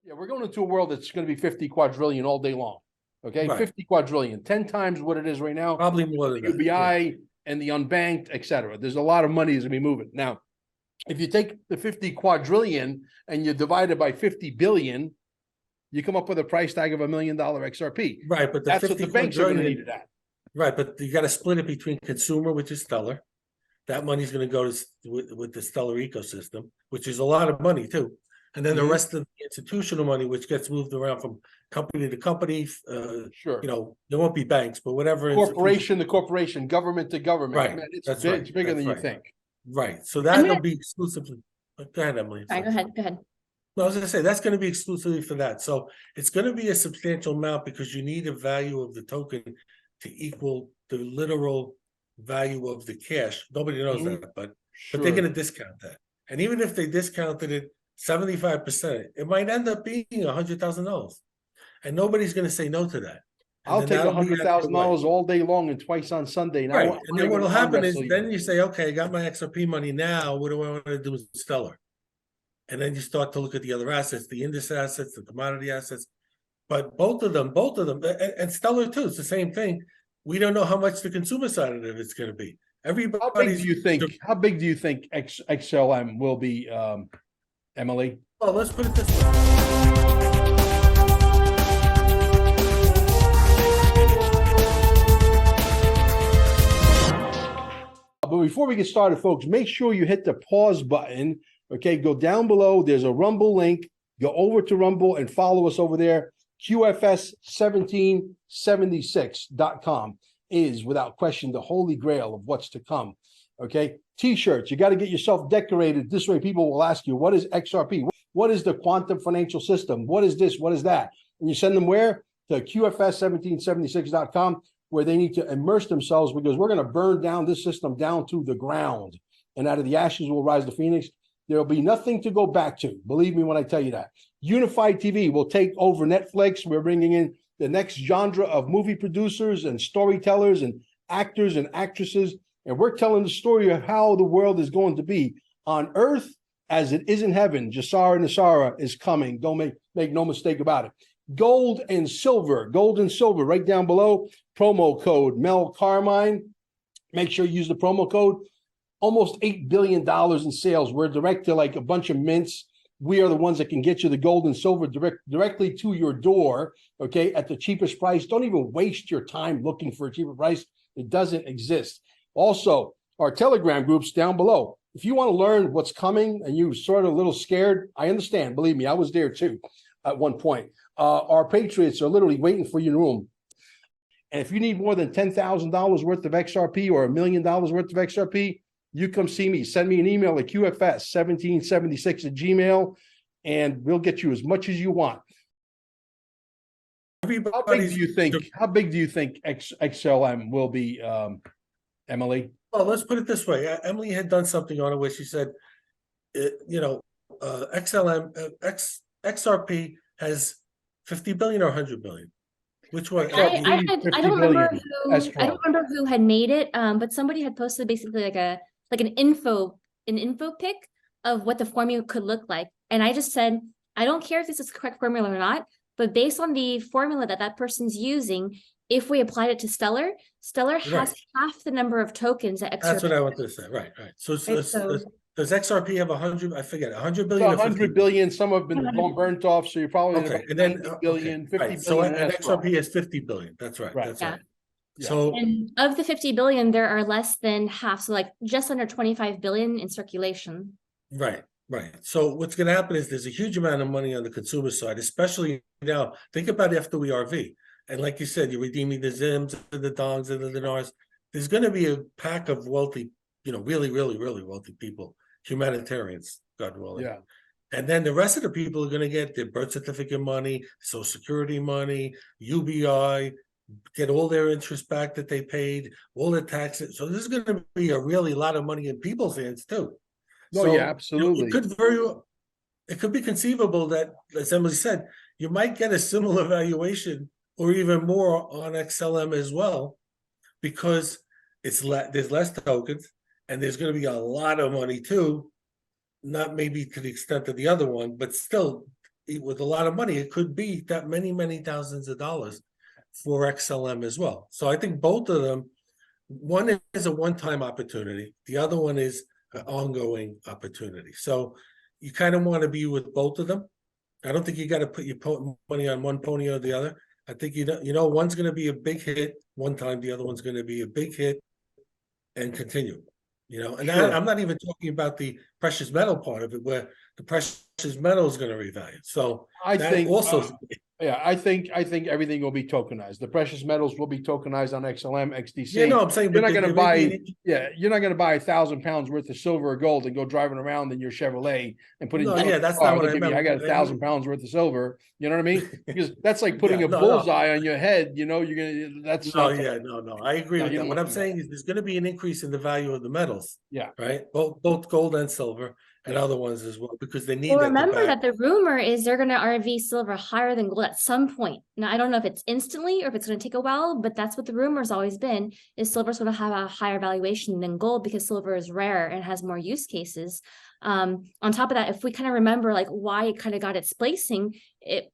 Yeah, we're going into a world that's going to be 50 quadrillion all day long. Okay, Right. 50 quadrillion, 10 times what it is right now. Probably more than that. UBI and the unbanked, et cetera. There's a lot of money that's going to be moving. Now, if you take the 50 quadrillion and you divide it by 50 billion, you come up with a price tag of $1 million XRP. Right, but the That's what 50 the banks are going to quadrillion, need it at. right, but you got to split it between consumer, which is Stellar. That money's going to go to with the Stellar ecosystem, which is a lot of money too. And then the rest of the institutional money, which gets moved around from company to company. Sure. You know, there won't be banks, but whatever. Corporation to corporation, government to government. Right. Man, it's That's big, right. it's bigger That's than you right. think. Right. So that'll be exclusively. Go ahead, Emily. Sorry, go ahead. No, I was going to say that's going to be exclusively for that. So it's going to be a substantial amount because you need a value of the token to equal the literal value of the cash. Nobody knows that, but they're going to discount that. And even if they discounted it 75%, it might end up being $100,000, and nobody's going to say no to that. And I'll take $100,000 all day long and twice on Sunday. Now, right. And then what will happen is then you say, okay, I got my XRP money now. What do I want to do with Stellar? And then you start to look at the other assets, the index assets, the commodity assets. But both of them, and Stellar too, it's the same thing. We don't know how much the consumer side of it is going to be. Everybody. How big do you think XLM will be, Emily? Well, let's put it this way. But before we get started, folks, make sure you hit the pause button. Okay, go down below. There's a Rumble link. Go over to Rumble and follow us over there. QFS1776.com is without question the holy grail of what's to come. Okay, t-shirts. You got to get yourself decorated. This way people will ask you, what is XRP? What is the quantum financial system? What is this? What is that? And you send them where? To QFS1776.com, where they need to immerse themselves, because we're going to burn down this system down to the ground. And out of the ashes will rise the phoenix. There'll be nothing to go back to. Believe me when I tell you that. Unified TV will take over Netflix. We're bringing in the next genre of movie producers and storytellers and actors and actresses. And we're telling the story of how the world is going to be on earth as it is in heaven. Jassara Nasara is coming. Don't make no mistake about it. Gold and silver right down below. Promo code Mel Carmine. Make sure you use the promo code. Almost $8 billion in sales. We're direct to like a bunch of mints. We are the ones that can get you the gold and silver directly to your door, okay, at the cheapest price. Don't even waste your time looking for a cheaper price. It doesn't exist. Also, our Telegram groups down below. If you want to learn what's coming and you're sort of a little scared, I understand. Believe me, I was there too at one point. Our Patriots are literally waiting for you in the room. And if you need more than $10,000 worth of XRP or $1 million worth of XRP, you come see me. Send me an email at QFS1776@gmail, and we'll get you as much as you want. How big do you think XLM will be, Emily? Well, let's put it this way. Emily had done something on it where she said, XRP has 50 billion or 100 billion. Which one? I don't remember who had made it, but somebody had posted basically like an info pic of what the formula could look like. And I just said, I don't care if this is the correct formula or not, but based on the formula that person's using, if we applied it to Stellar has half the number of tokens that XRP. That's what I wanted to say. Right. So does XRP have 100? I forget, 100 billion. 100 billion. Some have been burnt off, so you're probably okay. And then 50 billion. Right. So XRP has 50 billion. That's right. That's right. Yeah. So, and of the 50 billion, there are less than half, so like just under 25 billion in circulation. Right. So what's going to happen is there's a huge amount of money on the consumer side, especially now. Think about after we RV, and like you said, you're redeeming the Zims and the Dongs and the Dinars. There's going to be a pack of wealthy, really, really, really wealthy people, humanitarians, God willing. Yeah. And then the rest of the people are going to get their birth certificate money, Social Security money, UBI. Get all their interest back that they paid, all their taxes. So this is going to be a really lot of money in people's hands too. Yeah, absolutely. It could be conceivable that, as Emily said, you might get a similar valuation or even more on XLM as well, because there's less tokens and there's going to be a lot of money too. Not maybe to the extent of the other one, but still, with a lot of money, it could be that many thousands of dollars for XLM as well. So I think both of them, one is a one-time opportunity, the other one is an ongoing opportunity. So you kind of want to be with both of them. I don't think you got to put your money on one pony or the other. I think one's going to be a big hit one time, the other one's going to be a big hit and continue. And Sure. I'm not even talking about the precious metal part of it, where the precious metal is going to revalue. So I think also, I think everything will be tokenized. The precious metals will be tokenized on XLM, XDC. yeah, no, I'm saying you're not going to buy. You're not going to buy 1,000 pounds worth of silver or gold and go driving around in your Chevrolet and put it. That's not what I meant. I got 1,000 pounds worth of silver. You know what I mean? Because that's like putting a bullseye on your head. You're gonna. That's no. I agree with that. What I'm saying is there's going to be an increase in the value of the metals. Yeah. Right. Both gold and silver. And other ones as well, because they need. Well, remember that the rumor is they're going to RV silver higher than gold at some point. Now, I don't know if it's instantly or if it's going to take a while, but that's what the rumor's always been, is silver's going to have a higher valuation than gold because silver is rare and has more use cases. On top of that, if we kind of remember like why it kind of got its placing,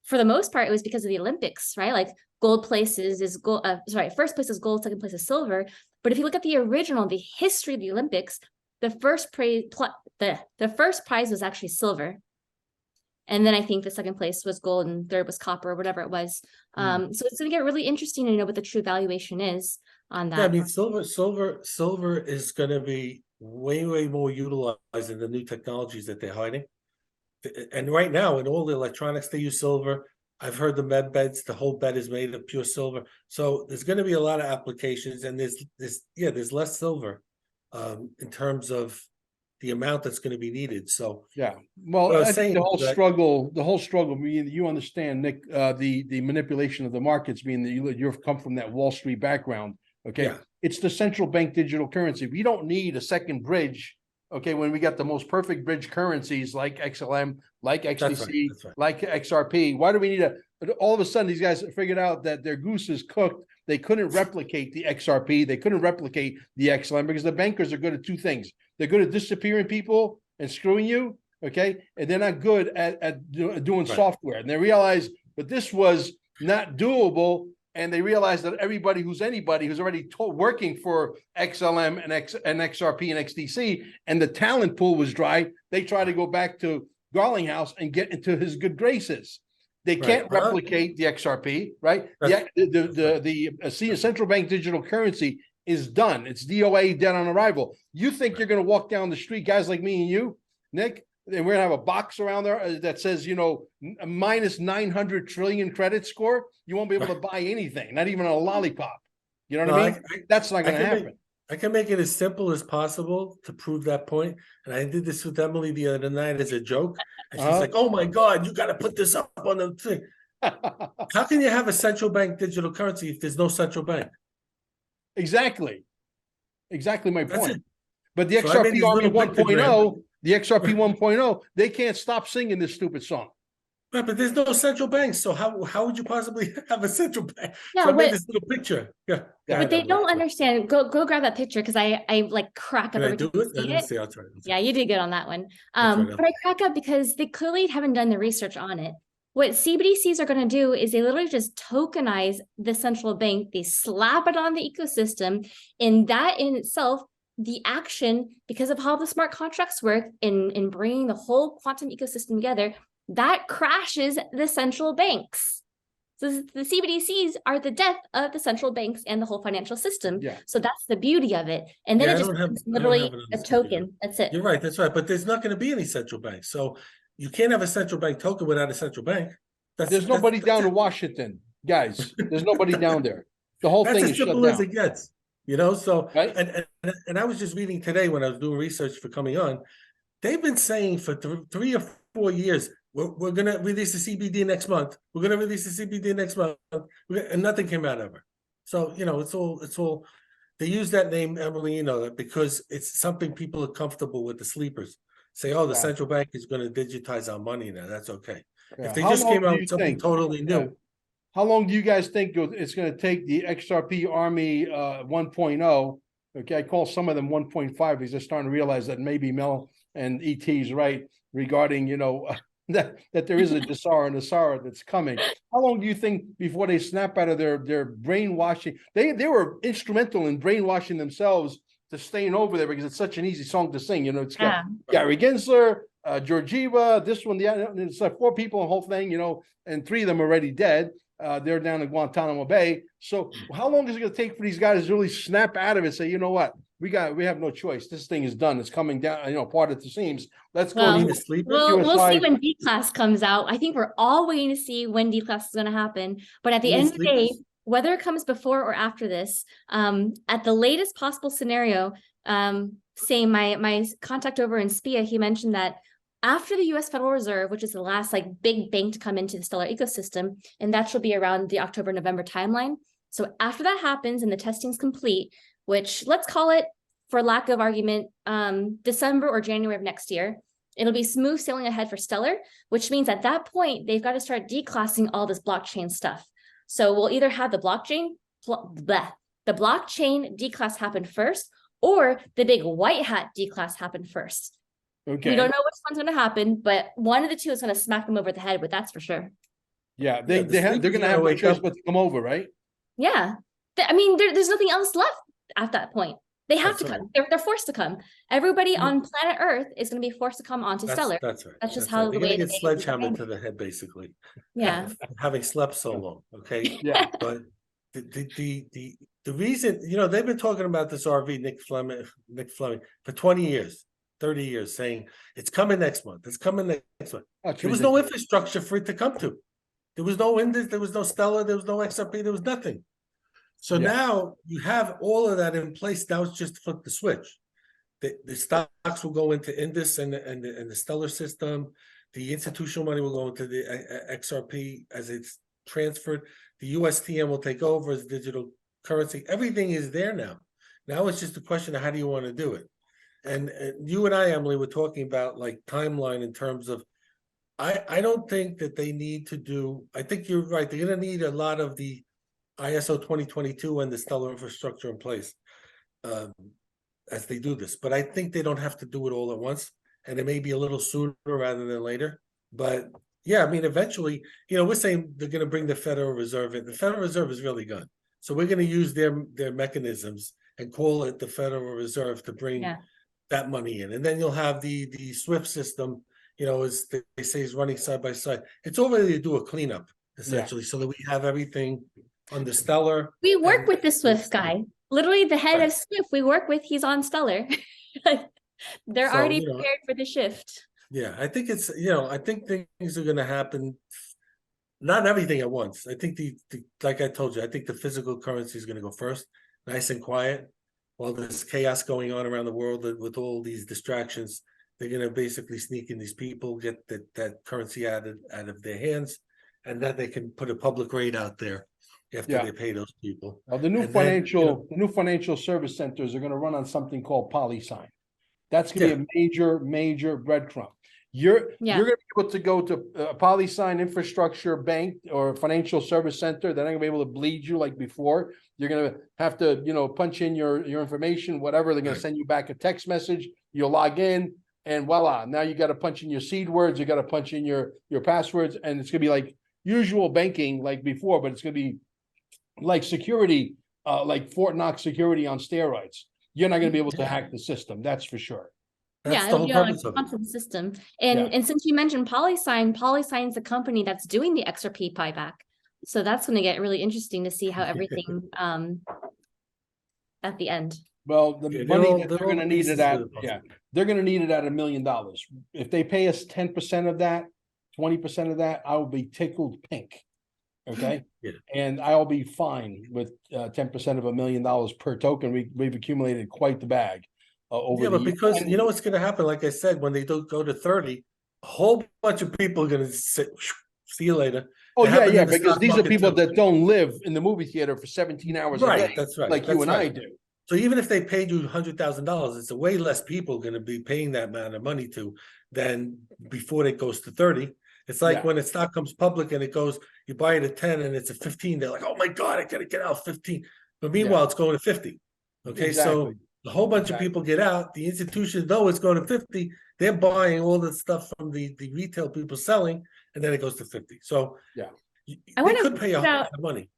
for the most part, it was because of the Olympics, right? Like gold places is gold, first place is gold, second place is silver. But if you look at the history of the Olympics, the first prize was actually silver. And then I think the second place was gold and third was copper or whatever it was. So it's going to get really interesting to know what the true valuation is on that. Yeah, I mean, silver is going to be way more utilized in the new technologies that they're hiding. And right now, in all the electronics, they use silver. I've heard the med beds, the whole bed is made of pure silver. So there's going to be a lot of applications, and there's less silver in terms of the amount that's going to be needed. So yeah, well, I think the whole struggle. You understand, Nick, the manipulation of the markets, being that you've come from that Wall Street background. Okay, yeah. It's the central bank digital currency. We don't need a second bridge. Okay, when we got the most perfect bridge currencies like XLM, like XDC, like XRP, why do we need all of a sudden these guys figured out that their goose is cooked. They couldn't replicate the XRP. They couldn't replicate the XLM because the bankers are good at two things. They're good at disappearing people and screwing you, okay? And they're not good at doing software. And they realized that this was not doable, and they realized that everybody who's already working for XLM and XRP and XDC, and the talent pool was dry, they try to go back to Garlinghouse and get into his good graces. They can't replicate the XRP, right? The central bank digital currency is done. It's DOA, dead on arrival. You think you're going to walk down the street, guys like me and you, Nick, and we're going to have a box around there that says, minus 900 trillion credit score. You won't be able to buy anything, not even a lollipop. You know what I mean? That's not going to happen. I can make it as simple as possible to prove that point. And I did this with Emily the other night as a joke. And she's like, oh my God, you got to put this up on the thing. How can you have a central bank digital currency if there's no central bank? Exactly my point. But the XRP Army 1.0, the XRP 1.0, they can't stop singing this stupid song. Right, but there's no central bank, so how would you possibly have a central bank? Yeah, so I made this little picture. Yeah. But they don't understand. Go grab that picture because I like crack up every time I see it. I'll try. Yeah, you did good on that one. But I crack up because they clearly haven't done the research on it. What CBDCs are going to do is they literally just tokenize the central bank. They slap it on the ecosystem, and that in itself, the action, because of how the smart contracts work in bringing the whole quantum ecosystem together, that crashes the central banks. So the CBDCs are the death of the central banks and the whole financial system. Yeah. So that's the beauty of it. And then it just becomes literally a token. That's it. You're right. That's right. But there's not going to be any central bank. So you can't have a central bank token without a central bank. There's nobody down in Washington, guys. There's nobody down there. The whole thing is shut down. That's as simple as it gets. So right? and I was just reading today when I was doing research for coming on. They've been saying for 3 or 4 years, we're going to release the CBD next month. We're going to release the CBD next month, and nothing came out of it. So it's all. They use that name, Emily, because it's something people are comfortable with. The sleepers say, "Oh, the central bank is going to digitize our money now. That's okay." Yeah. If they just came out with something totally new. Yeah. How long do you guys think it's going to take the XRP Army 1.0? Okay, I call some of them 1.5 because they're starting to realize that maybe Mel and ET is right regarding, that there is a Dasara and Asara that's coming. How long do you think before they snap out of their brainwashing? They were instrumental in brainwashing themselves to staying over there because it's such an easy song to sing. You know, it's got Gary Gensler, Georgieva, this one, the other. It's like 4 people in the whole thing, you know, and 3 of them are already dead. They're down in Guantanamo Bay. So how long is it going to take for these guys to really snap out of it and say, you know what, we have no choice. This thing is done. It's coming down, you know, part at the seams. Let's go. Well, we'll see when D-Class comes out. I think we're all waiting to see when D-Class is going to happen. But at the end of the day, whether it comes before or after this, at the latest possible scenario, say my contact over in SPIA, he mentioned that after the U.S. Federal Reserve, which is the last like big bank to come into the Stellar ecosystem, and that should be around the October-November timeline. So after that happens and the testing's complete, which let's call it, for lack of argument, December or January of next year, it'll be smooth sailing ahead for Stellar, which means at that point, they've got to start declassing all this blockchain stuff. So we'll either have the blockchain declass happen first, or the big white hat declass happen first. Okay. We don't know which one's going to happen, but one of the two is going to smack them over the head with, that's for sure. Yeah, they're going to have no choice but to come over, right? Yeah. I mean, there's nothing else left at that point. They have to come. They're forced to come. Everybody on planet Earth is going to be forced to come onto Stellar. That's right. That's just how the way they get sledgehammered to the head, basically. Yeah. Having slept so long, okay? Yeah. But the reason, you know, they've been talking about this RV, Nick Fleming, for 20 years. 30 years saying it's coming next month. It's coming next month. There was no infrastructure for it to come to. There was no Index, there was no Stellar, there was no XRP, there was nothing. So now you have all of that in place. Now it's just flip the switch. The stocks will go into Indus and the Stellar system. The institutional money will go into the XRP as it's transferred. The USTM will take over as digital currency. Everything is there now. Now it's just a question of how do you want to do it. And you and I, Emily, were talking about like timeline in terms of, I don't think that they need to do, I think you're right. They're going to need a lot of the ISO 2022 and the Stellar infrastructure in place as they do this. But I think they don't have to do it all at once. And it may be a little sooner rather than later. But yeah, I mean, eventually, you know, we're saying they're going to bring the Federal Reserve in. The Federal Reserve is really gone. So we're going to use their mechanisms and call it the Federal Reserve to bring that money in. And then you'll have the SWIFT system, you know, as they say, is running side by side. It's already to do a cleanup, essentially, so that we have everything on the Stellar. We work with the SWIFT guy. Literally the head of SWIFT we work with, he's on Stellar. They're already prepared for the shift. Yeah, I think it's, you know, I think things are going to happen. Not everything at once. I think the like I told you, I think the physical currency is going to go first, nice and quiet. While there's chaos going on around the world with all these distractions, they're going to basically sneak in these people, get that currency out of their hands, and then they can put a public rate out there after they pay those people. Well, the new financial service centers are going to run on something called PolySign. That's going to be a major breadcrumb. You're going to be able to go to a PolySign infrastructure bank or financial service center. They're not going to be able to bleed you like before. You're going to have to, you know, punch in your information, whatever. They're going to send you back a text message. You'll log in, and voila. Now you got to punch in your seed words. You got to punch in your passwords, and it's going to be like usual banking like before, but it's going to be like security, like Fort Knox security on steroids. You're not going to be able to hack the system. That's for sure. That's the whole purpose of the system. And since you mentioned PolySign's the company that's doing the XRP buyback. So that's going to get really interesting to see how everything at the end. Well, the money that they're going to need it at, they're going to need it at $1 million. If they pay us 10% of that, 20% of that, I will be tickled pink. Okay. And I'll be fine with 10% of $1 million per token. We've accumulated quite the bag. But because you know what's going to happen, like I said, when they do go to 30, a whole bunch of people are going to say, see you later. Oh, because these are people that don't live in the movie theater for 17 hours a day. That's right. Like you and I do. So even if they paid you $100,000, it's a way less people going to be paying that amount of money to than before it goes to 30. It's like when a stock comes public and it goes, you buy it at 10 and it's a 15. They're like, oh my God, I got to get out 15. But meanwhile, it's going to 50. Okay, so a whole bunch of people get out. The institutions know it's going to 50. they're buying all the stuff from the retail people selling, and then it goes to 50. So Yeah. They could pay a lot of money.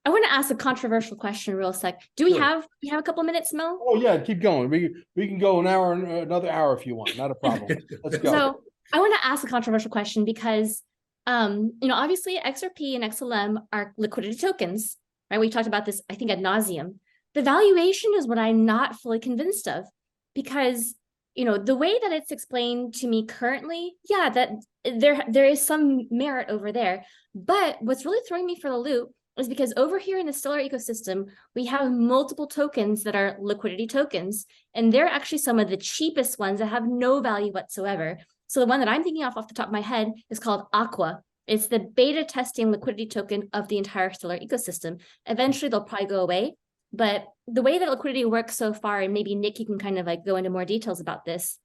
I want to ask a controversial question real sec. Do we Sure. have a couple minutes, Mel? Oh yeah, keep going. We can go an hour, another hour if you want. Not a problem. Let's go. So I want to ask a controversial question because, obviously XRP and XLM are liquidity tokens, right? We talked about this, I think, ad nauseum. The valuation is what I'm not fully convinced of, because, the way that it's explained to me currently, yeah, that there is some merit over there. But what's really throwing me for the loop is because over here in the Stellar ecosystem, we have multiple tokens that are liquidity tokens, and they're actually some of the cheapest ones that have no value whatsoever. So the one that I'm thinking off the top of my head is called Aqua. It's the beta testing liquidity token of the entire Stellar ecosystem. Eventually, they'll probably go away. But the way that liquidity works so far, and maybe Nick, you can kind of like go into more details about this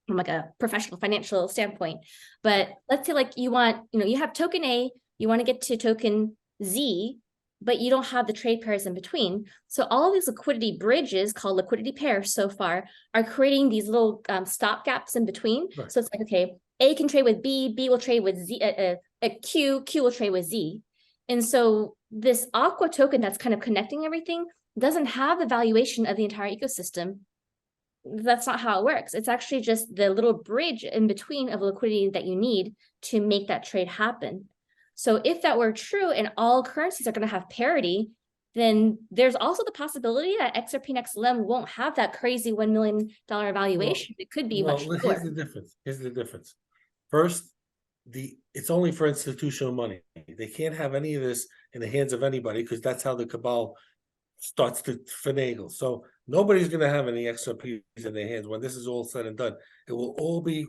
from like a professional financial standpoint. But let's say like you want, you have token A, you want to get to token Z, but you don't have the trade pairs in between. So all of these liquidity bridges called liquidity pairs so far are creating these little stop gaps in between. Right. So it's like, okay, A can trade with B, B will trade with Z, Q will trade with Z. And so this Aqua token that's kind of connecting everything doesn't have the valuation of the entire ecosystem. That's not how it works. It's actually just the little bridge in between of liquidity that you need to make that trade happen. So if that were true and all currencies are going to have parity, then there's also the possibility that XRP and XLM won't have that crazy $1 million valuation. It could be much lower. Here's the difference. First, it's only for institutional money. They can't have any of this in the hands of anybody because that's how the cabal starts to finagle. So nobody's going to have any XRPs in their hands when this is all said and done. It will all be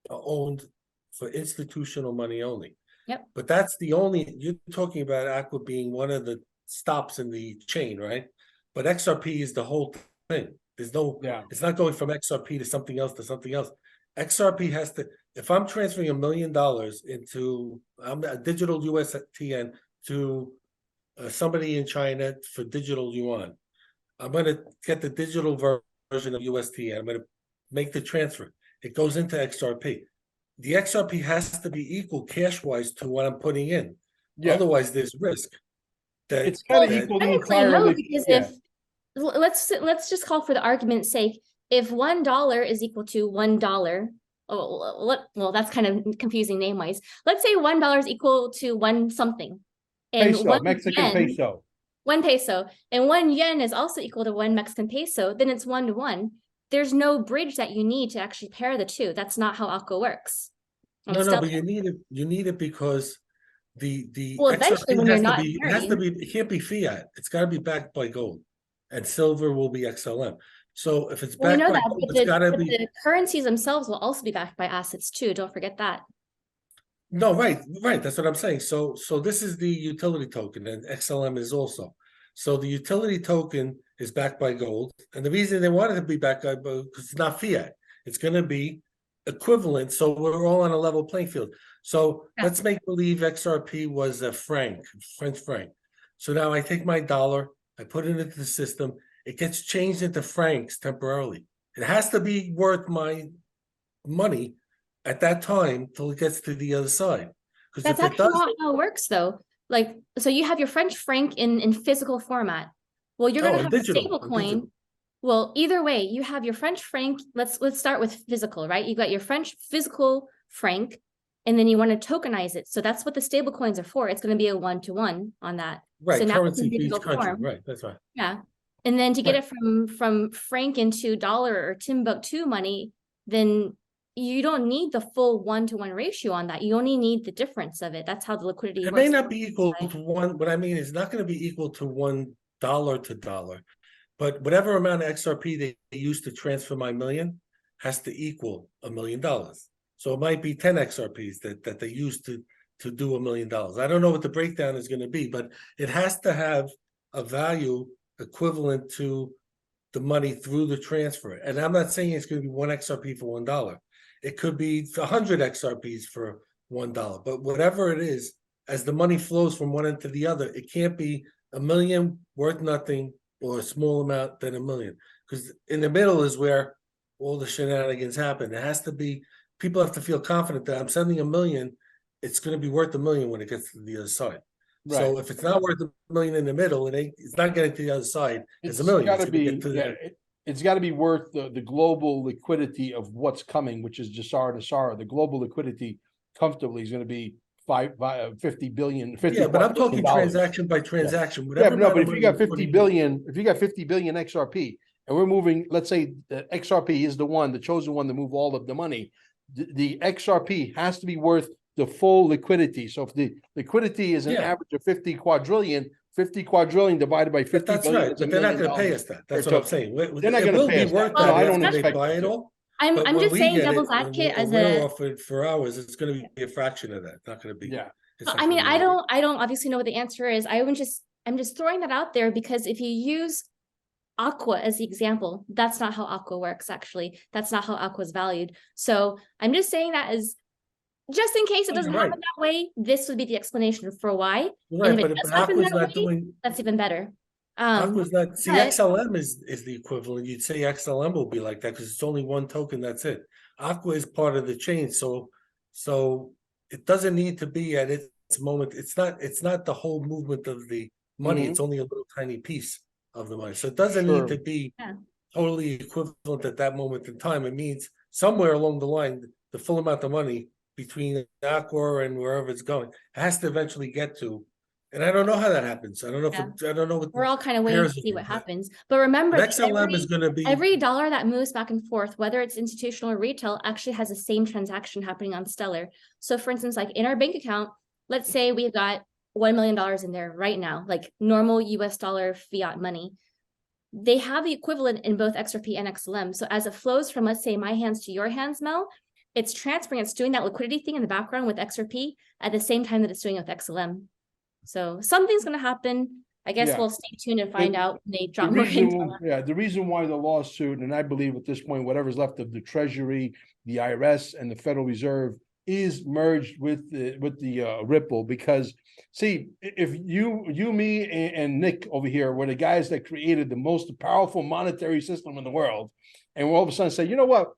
owned for institutional money only. Yep. But you're talking about Aqua being one of the stops in the chain, right? But XRP is the whole thing. It's not going from XRP to something else. XRP has to, if I'm transferring $1 million into a digital USTN to somebody in China for digital yuan, I'm going to get the digital version of USTN. I'm going to make the transfer. It goes into XRP. The XRP has to be equal cash-wise to what I'm putting in. Yeah. Otherwise, there's risk. It's kind of equal the entire. No, because if let's just call for the argument's sake, if $1 is equal to $1, well, that's kind of confusing name-wise. Let's say $1 is equal to one something, and peso, Mexican peso. 1 peso, and 1 yen is also equal to 1 Mexican peso. Then it's 1 to 1. There's no bridge that you need to actually pair the two. That's not how Aqua works. No, but you need it. You need it because the eventually when you're not it has to be. It can't be fiat. It's got to be backed by gold, and silver will be XLM. So if it's backed by gold, it's got to be. The currencies themselves will also be backed by assets too. Don't forget that. No, right. That's what I'm saying. So this is the utility token, and XLM is also. So the utility token is backed by gold, and the reason they wanted to be backed by gold because it's not fiat. It's going to be equivalent, so we're all on a level playing field. So let's make believe XRP was a French franc. So now I take my dollar, I put it into the system, it gets changed into francs temporarily. It has to be worth my money at that time till it gets to the other side. That's actually not how it works, though. Like, so you have your French franc in physical format. Well, you're going to have a stable coin. Well, either way, you have your French franc. Let's start with physical, right? You got your French physical franc, and then you want to tokenize it. So that's what the stable coins are for. It's going to be a 1-to-1 on that. Right, so currency for each country. Form. Right, that's right. Yeah, and then to get it from franc into dollar or Timbuktu money, then you don't need the full 1-to-1 ratio on that. You only need the difference of it. That's how the liquidity works. It may not be equal to one. What I mean is not going to be equal to $1 to dollar. But whatever amount of XRP they use to transfer my million has to equal $1 million. So it might be 10 XRPs that they use to do $1 million. I don't know what the breakdown is going to be, but it has to have a value equivalent to the money through the transfer. And I'm not saying it's going to be 1 XRP for $1. It could be 100 XRPs for $1. But whatever it is, as the money flows from one end to the other, it can't be $1 million worth nothing or a small amount than $1 million, because in the middle is where all the shenanigans happen. It has to be, people have to feel confident that I'm sending $1 million, it's going to be worth $1 million when it gets to the other side. Right. So if it's not worth $1 million in the middle, it's not getting to the other side. It's $1 million. Gotta be, it's got to be worth the global liquidity of what's coming, which is Jasara to Sara. The global liquidity comfortably is going to be 50 billion. 50 yeah, but I'm talking transaction by transaction. Yeah, but if you got 50 billion, if you got 50 billion XRP, and we're moving, let's say the XRP is the chosen one to move all of the money, the XRP has to be worth the full liquidity. So if the liquidity is an average of 50 quadrillion divided by 50 that's billion, right, but they're not going to pay us that. That's what I'm saying. They're not going to pay us that. No, I don't expect buy it all. I'm just saying devil's advocate as we're offered for hours, it's going to be a fraction of that. It's not going to be. Yeah. I mean, I don't obviously know what the answer is. I'm just throwing that out there because if you use Aqua as the example, that's not how Aqua works, actually. That's not how Aqua is valued. So I'm just saying that as just in case it doesn't happen that way, this would be the explanation for why. Right, and if but Aqua's not doing, that's even better. Aqua's not, see, XLM is the equivalent. You'd say XLM will be like that because it's only one token, that's it. Aqua is part of the chain, so it doesn't need to be at its moment. It's not the whole movement of the money. It's only a little tiny piece of the money. So it doesn't need to be totally equivalent at that moment in time. It means somewhere along the line, the full amount of money between Aqua and wherever it's going has to eventually get to. And I don't know how that happens. I don't know I don't know what we're all kind of waiting to see what happens. But remember, XLM is going to be every dollar that moves back and forth, whether it's institutional or retail, actually has the same transaction happening on Stellar. So for instance, like in our bank account, let's say we've got $1 million in there right now, like normal US dollar fiat money. They have the equivalent in both XRP and XLM. So as it flows from, let's say, my hands to your hands, Mel, it's transferring, it's doing that liquidity thing in the background with XRP at the same time that it's doing it with XLM. So something's going to happen. I guess we'll stay tuned and find out when they drop more intel. Yeah, the reason why the lawsuit, and I believe at this point, whatever's left of the Treasury, the IRS, and the Federal Reserve is merged with the Ripple, because see, if you, me, and Nick over here were the guys that created the most powerful monetary system in the world, and we all of a sudden say, you know what,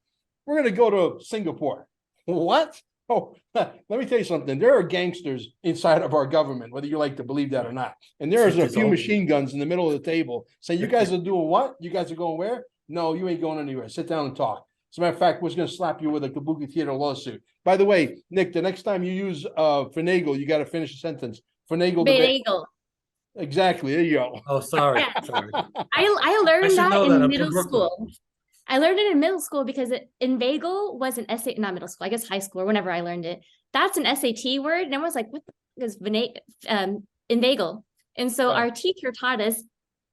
we're going to go to Singapore. What? Oh, let me tell you something. There are gangsters inside of our government, whether you like to believe that or not. And there's a few machine guns in the middle of the table saying, you guys are doing what? You guys are going where? No, you ain't going anywhere. Sit down and talk. As a matter of fact, we're going to slap you with a Kabuki Theater lawsuit. By the way, Nick, the next time you use finagle, you got to finish the sentence. Finagle the bagel. Exactly. There you go. Oh, sorry. Sorry. I learned that in middle school. I learned it in middle school because inveigle was an SAT, not middle school, I guess high school or whenever I learned it. That's an SAT word. And I was like, what is inveigle? And so our teacher taught us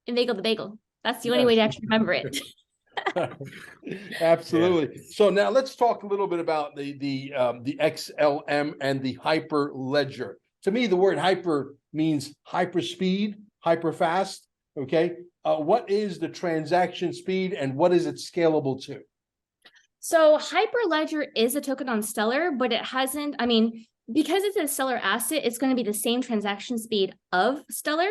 inveigle the bagel. That's the only way to actually remember it. Absolutely. So now let's talk a little bit about the XLM and the Hyperledger. To me, the word hyper means hyper speed, hyper fast. Okay. What is the transaction speed and what is it scalable to? So Hyperledger is a token on Stellar, but it hasn't, I mean, because it's a Stellar asset, it's going to be the same transaction speed of Stellar.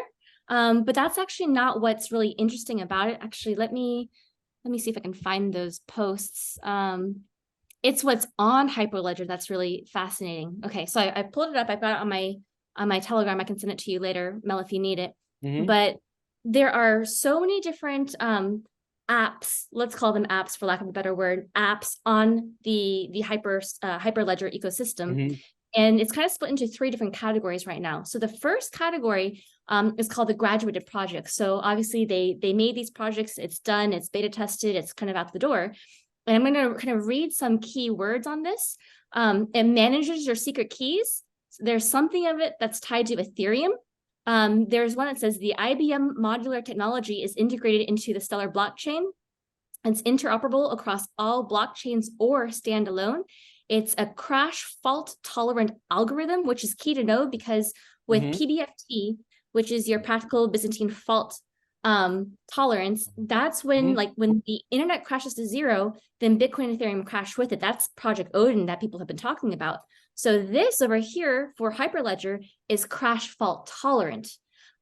But that's actually not what's really interesting about it. Actually, let me see if I can find those posts. It's what's on Hyperledger that's really fascinating. Okay, so I pulled it up. I've got it on my Telegram. I can send it to you later, Mel, if you need it. But there are so many different apps, let's call them apps for lack of a better word, apps on the Hyperledger ecosystem. And it's kind of split into 3 different categories right now. So the first category is called the graduated projects. So obviously they made these projects, it's done, it's beta tested, it's kind of out the door. And I'm going to kind of read some key words on this. It manages your secret keys. There's something of it that's tied to Ethereum. There's one that says the IBM modular technology is integrated into the Stellar blockchain. It's interoperable across all blockchains or standalone. It's a crash fault tolerant algorithm, which is key to know because with PBFT, which is your practical Byzantine fault tolerance, that's when when the internet crashes to 0, then Bitcoin and Ethereum crash with it. That's Project Odin that people have been talking about. So this over here for Hyperledger is crash fault tolerant.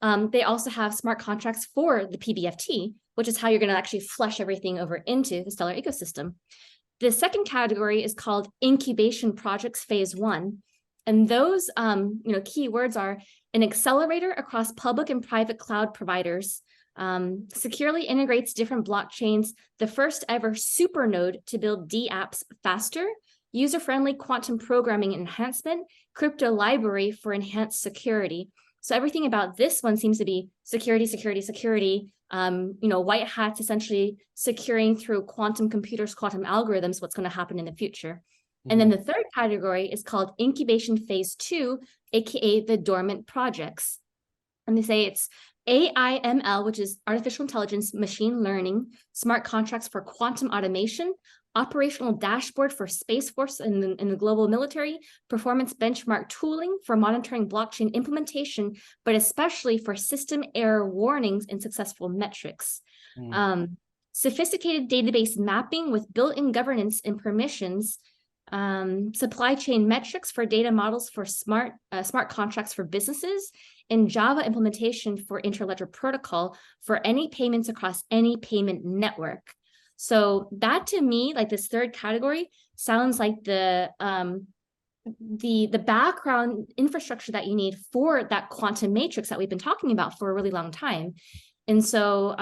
They also have smart contracts for the PBFT, which is how you're going to actually flush everything over into the Stellar ecosystem. The second category is called incubation projects phase 1. And those keywords are an accelerator across public and private cloud providers, securely integrates different blockchains, the first ever supernode to build dApps faster, user-friendly quantum programming enhancement, crypto library for enhanced security. So everything about this one seems to be security, security, security, white hats essentially securing through quantum computers, quantum algorithms, what's going to happen in the future. And then the third category is called incubation phase 2, aka the dormant projects. And they say it's AIML, which is artificial intelligence, machine learning, smart contracts for quantum automation, operational dashboard for Space Force and the global military, performance benchmark tooling for monitoring blockchain implementation, but especially for system error warnings and successful metrics. Sophisticated database mapping with built-in governance and permissions, supply chain metrics for data models for smart contracts for businesses, and Java implementation for interledger protocol for any payments across any payment network. So that to me, like this third category, sounds like the background infrastructure that you need for that quantum matrix that we've been talking about for a really long time. And so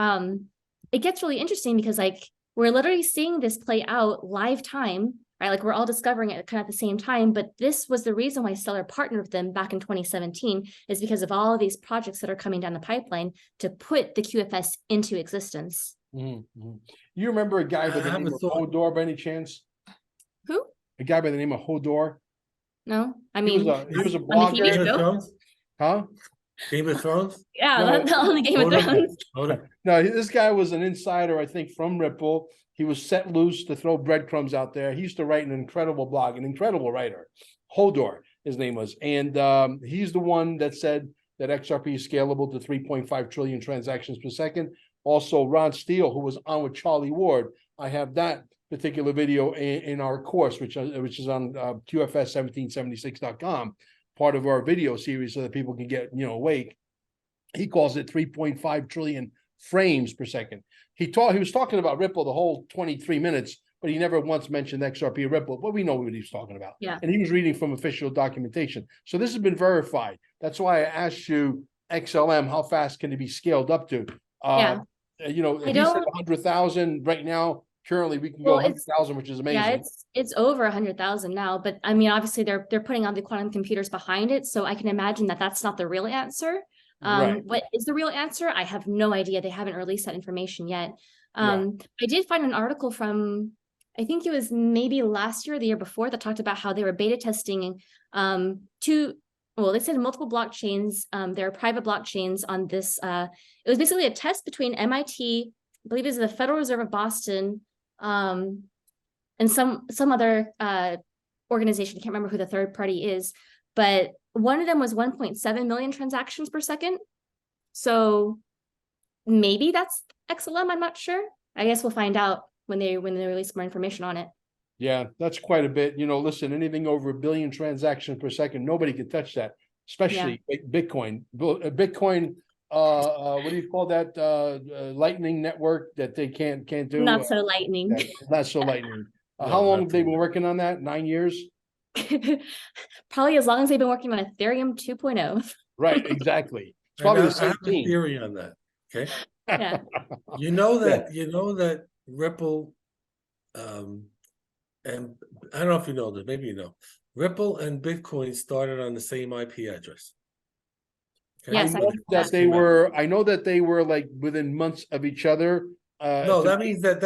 it gets really interesting because like we're literally seeing this play out live time, right? Like we're all discovering it kind of at the same time, but this was the reason why Stellar partnered with them back in 2017 is because of all of these projects that are coming down the pipeline to put the QFS into existence. You remember a guy by the name of Hodor by any chance? Who? A guy by the name of Hodor? No, I mean, he was a on the TV blogger. show? Huh? Game of Thrones? Yeah, No, on the Game of Thrones. No, this guy was an insider, I think, from Ripple. He was set loose to throw breadcrumbs out there. He used to write an incredible blog, an incredible writer. Hodor, his name was. And he's the one that said that XRP is scalable to 3.5 trillion transactions per second. Also, Ron Steele, who was on with Charlie Ward. I have that particular video in our course, which is on QFS1776.com, part of our video series so that people can get, awake. He calls it 3.5 trillion frames per second. He was talking about Ripple the whole 23 minutes, but he never once mentioned XRP Ripple, but we know what he was talking about. Yeah. And he was reading from official documentation. So this has been verified. That's why I asked you, XLM, how fast can it be scaled up to? He said 100,000 right now. Currently, we can go 100,000, which is amazing. Yeah, it's over 100,000 now. But I mean, obviously, they're putting on the quantum computers behind it, so I can imagine that that's not the real answer. Right. What is the real answer? I have no idea. They haven't released that information yet. I did find an article from, I think it was maybe last year or the year before, that talked about how they were beta testing they said multiple blockchains. There are private blockchains on this. It was basically a test between MIT, I believe it was the Federal Reserve of Boston, and some other organization. I can't remember who the third party is, but one of them was 1.7 million transactions per second. So maybe that's XLM. I'm not sure. I guess we'll find out when they release more information on it. Yeah, that's quite a bit. Listen, anything over 1 billion transactions per second, nobody can touch that, especially Bitcoin. Bitcoin, what do you call that? Lightning network that they can't do. Not so lightning. Not so lightning. How long have they been working on that? 9 years? Probably as long as they've been working on Ethereum 2.0. Right, exactly. It's probably the same I have a theory on that. Okay. Yeah. You know that Ripple, and I don't know if you know this, maybe you know, Ripple and Bitcoin started on the same IP address. Okay? Yes, I know that they were like within months of each other. No, that means that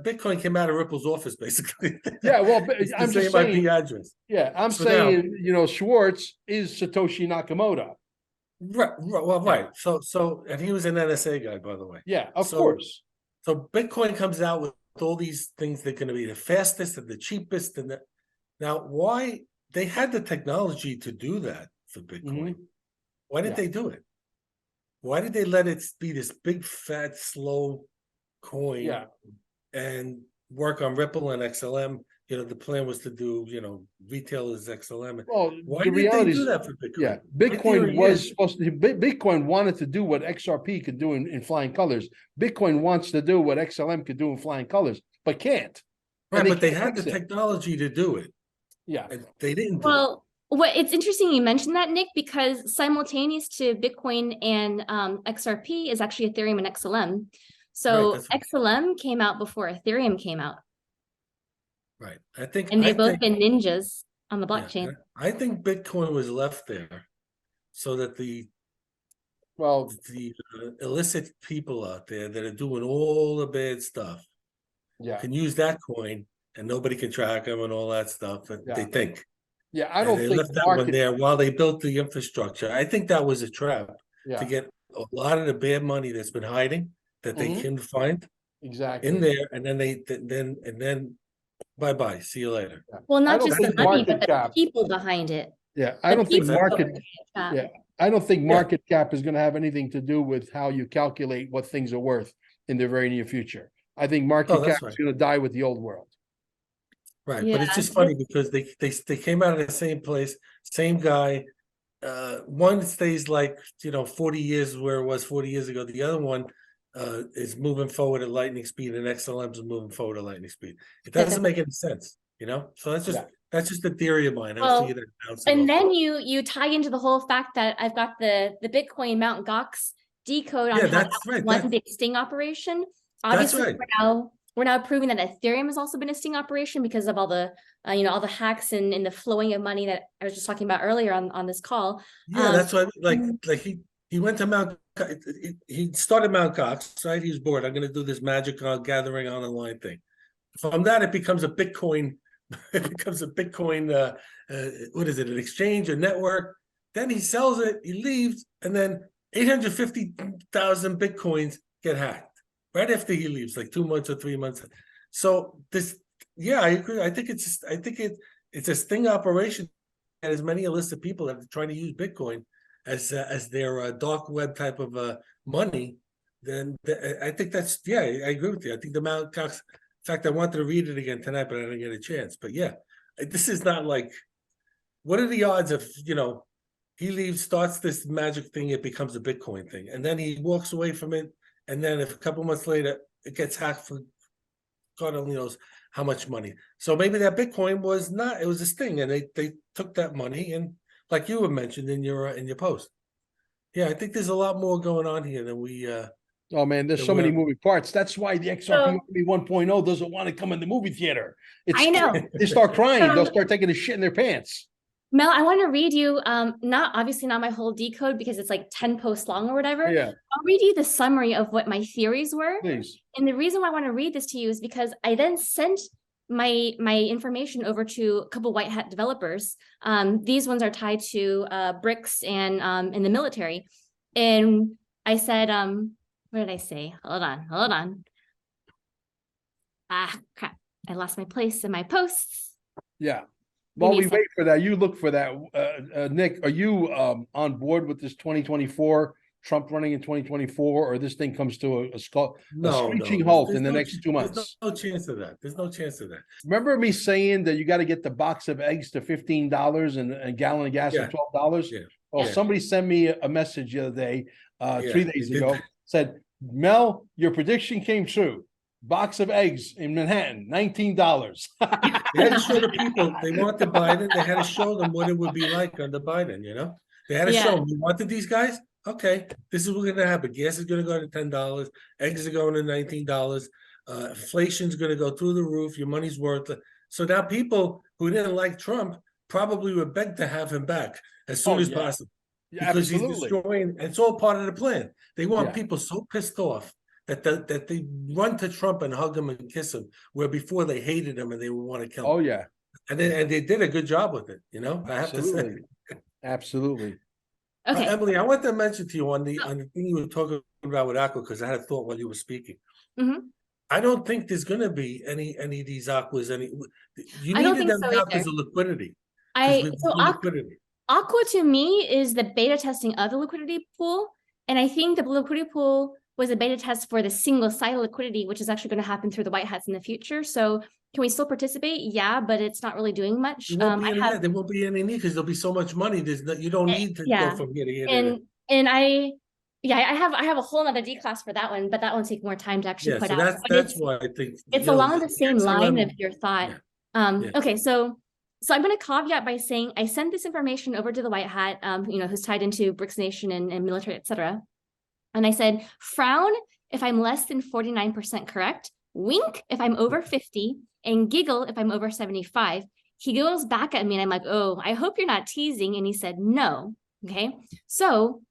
Bitcoin came out of Ripple's office, basically. Yeah, well, I'm the just same saying. IP address. Yeah, I'm saying, Schwartz is Satoshi Nakamoto. Right. Well, right. So, and he was an NSA guy, by the way. Yeah, of course. So Bitcoin comes out with all these things that are going to be the fastest and the cheapest, now why they had the technology to do that for Bitcoin? Why did they do it? Why did they let it be this big fat slow coin and work on Ripple and XLM the plan was to do, retail as XLM. Well, Why the did they reality do is, that for Bitcoin? yeah, My Bitcoin theory was is- supposed to. Bitcoin wanted to do what XRP could do in flying colors. Bitcoin wants to do what XLM could do in flying colors, but can't. Right, And but they can't had the fix it. technology to do it. Yeah. And they didn't do it. Well, it's interesting you mentioned that, Nick, because simultaneous to Bitcoin and XRP is actually Ethereum and XLM. So Right, that's XLM came out before Ethereum came out, right. and they've both been ninjas on the blockchain. Yeah, I think Bitcoin was left there so that the illicit people out there that are doing all the bad stuff can use that coin, and nobody can track them and all that stuff. But they think. Yeah, I don't they think left that one there while they built the infrastructure. I think that was a trap to get a lot of the bad money that's been hiding that they can find in there, and then bye-bye, see you later. Well, not just the money, but the cap. people behind it. Yeah, I don't think market. Yeah, I don't think market cap is going to have anything to do with how you calculate what things are worth in the very near future. I think market cap is going to die with the old world. Right, but it's just funny because they came out of the same place, same guy. One stays like 40 years where it was 40 years ago. The other one is moving forward at lightning speed, and XLM is moving forward at lightning speed. It doesn't make any sense, So that's just a theory of mine. Well, and then you tie into the whole fact that I've got the Bitcoin Mt. Gox decode on how one big sting operation. Obviously, we're now proving that Ethereum has also been a sting operation because of all the all the hacks and the flowing of money that I was just talking about earlier on this call. Yeah, that's why like he went to he started Mt. Gox, right? He was bored. I'm going to do this magic gathering online thing. From that, it becomes a Bitcoin. It becomes a Bitcoin. What is it? An exchange, a network. Then he sells it. He leaves, and then 850,000 Bitcoins get hacked right after he leaves, like 2 months or 3 months. So I agree. I think it's a sting operation, and as many illicit people that are trying to use Bitcoin as their dark web type of money. Then I think I agree with you. I think the Mt. Gox. In fact, I wanted to read it again tonight, but I didn't get a chance. But yeah, this is not like, what are the odds of, he leaves, starts this magic thing, it becomes a Bitcoin thing, and then he walks away from it, and then if a couple months later, it gets hacked for God only knows how much money. So maybe that Bitcoin was not, it was a sting, and they took that money, and like you were mentioned in your post. Yeah, I think there's a lot more going on here than we oh man, there's so many moving parts. That's why the XRP 1.0 doesn't want to come in the movie theater. I know. They start crying. They'll start taking a shit in their pants. Mel, I want to read you, obviously not my whole decode because it's like 10 posts long or whatever. Yeah. I'll read you the summary of what my theories were. Please. And the reason why I want to read this to you is because I then sent my information over to a couple white hat developers. These ones are tied to BRICS and in the military. And I said, what did I say? Hold on. Ah, crap. I lost my place in my posts. Yeah. While we wait for that, you look for that. Nick, are you on board with this 2024, Trump running in 2024, or this thing comes to a screeching halt in the next 2 months? There's no chance of that. There's no chance of that. Remember me saying that you got to get the box of eggs to $15 and a gallon of gas at $12? Yeah. Oh, somebody sent me a message the other day, 3 days ago, said, Mel, your prediction came true. Box of eggs in Manhattan, $19. They had to show the people, they wanted Biden, they had to show them what it would be like under Biden, They had to show them, you wanted these guys? Okay, this is what's going to happen. Gas is going to go to $10. Eggs are going to $19. Inflation's going to go through the roof. Your money's worth it. So now people who didn't like Trump probably would beg to have him back as soon as possible. Yeah, because absolutely. he's destroying, it's all part of the plan. They want people so pissed off that they run to Trump and hug him and kiss him, where before they hated him and they would want to kill him. Oh yeah, and they did a good job with it. I have to say, absolutely. Okay, Emily, I want to mention to you on the thing you were talking about with Aqua, because I had a thought while you were speaking. Mm-hmm. I don't think there's going to be any of these Aquas. You needed them now because of liquidity. Aqua to me is the beta testing of the liquidity pool, and I think the liquidity pool was a beta test for the single-sided liquidity, which is actually going to happen through the white hats in the future. So Can we still participate? Yeah, but it's not really doing much. There won't be any need because there'll be so much money. You don't need to go from here to here. And I have a whole other D class for that one, but that will take more time to actually put so out. That's why I think it's along the same line of your thought. Okay, so I'm going to caveat by saying I sent this information over to the White Hat, who's tied into BRICS Nation and military, etc. And I said, frown if I'm less than 49% correct, wink if I'm over 50, and giggle if I'm over 75. He goes back at me and I'm like, oh, I hope you're not teasing. And he said, no. Okay, so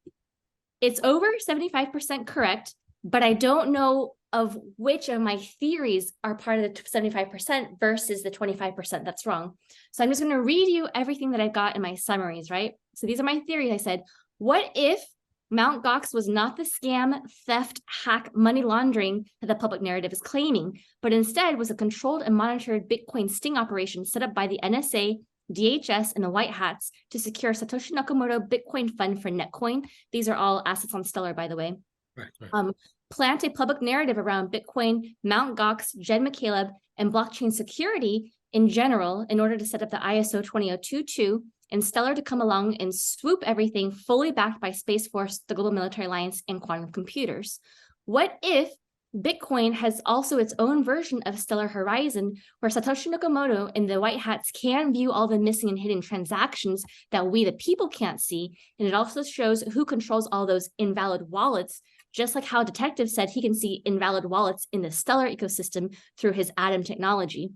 it's over 75% correct, but I don't know of which of my theories are part of the 75% versus the 25% that's wrong. So I'm just going to read you everything that I got in my summaries, right? So these are my theories. I said, what if Mt. Gox was not the scam, theft, hack, money laundering that the public narrative is claiming, but instead was a controlled and monitored Bitcoin sting operation set up by the NSA, DHS, and the White Hats to secure Satoshi Nakamoto Bitcoin Fund for Netcoin. These are all assets on Stellar, by the way. Right. Plant a public narrative around Bitcoin, Mt. Gox, Jed McCaleb, and blockchain security in general in order to set up the ISO 20022 and Stellar to come along and swoop everything fully backed by Space Force, the Global Military Alliance, and quantum computers. What if Bitcoin has also its own version of Stellar Horizon, where Satoshi Nakamoto and the White Hats can view all the missing and hidden transactions that we, the people, can't see, and it also shows who controls all those invalid wallets, just like how Detective said he can see invalid wallets in the Stellar ecosystem through his Atom technology.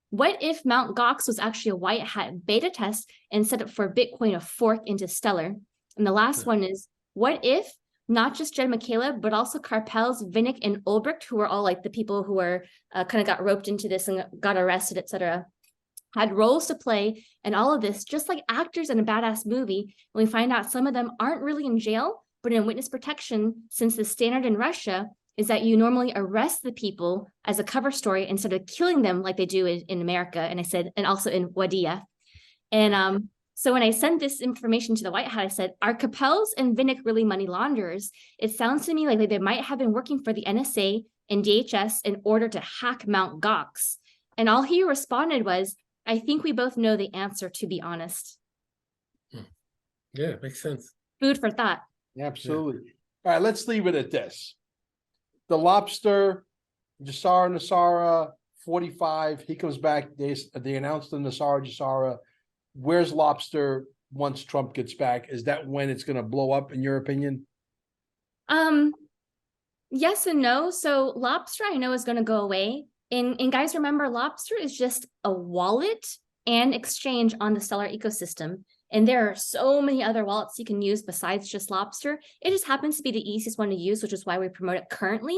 What if Mt. Gox was actually a White Hat beta test and set up for Bitcoin to fork into Stellar? And the last one is, what if not just Jed McCaleb, but also Karpels, Vinnick, and Ulbricht, who were all like the people who were kind of got roped into this and got arrested, etc., had roles to play in all of this, just like actors in a badass movie. And we find out some of them aren't really in jail, but in witness protection, since the standard in Russia is that you normally arrest the people as a cover story instead of killing them like they do in America. And I said, and also in Wadia. And so when I sent this information to the White Hat, I said, are Capels and Vinnick really money launderers? It sounds to me like they might have been working for the NSA and DHS in order to hack Mt. Gox. And all he responded was, I think we both know the answer, to be honest. Yeah, makes sense. Food for thought. Absolutely. Yeah. All right, let's leave it at this. The Lobster, Nasara, 45, he comes back. They announced the Nasara. Where's Lobster once Trump gets back? Is that when it's going to blow up, in your opinion? Yes and no. So Lobster, I know, is going to go away. And guys, remember, Lobster is just a wallet and exchange on the Stellar ecosystem. And there are so many other wallets you can use besides just Lobster. It just happens to be the easiest one to use, which is why we promote it currently.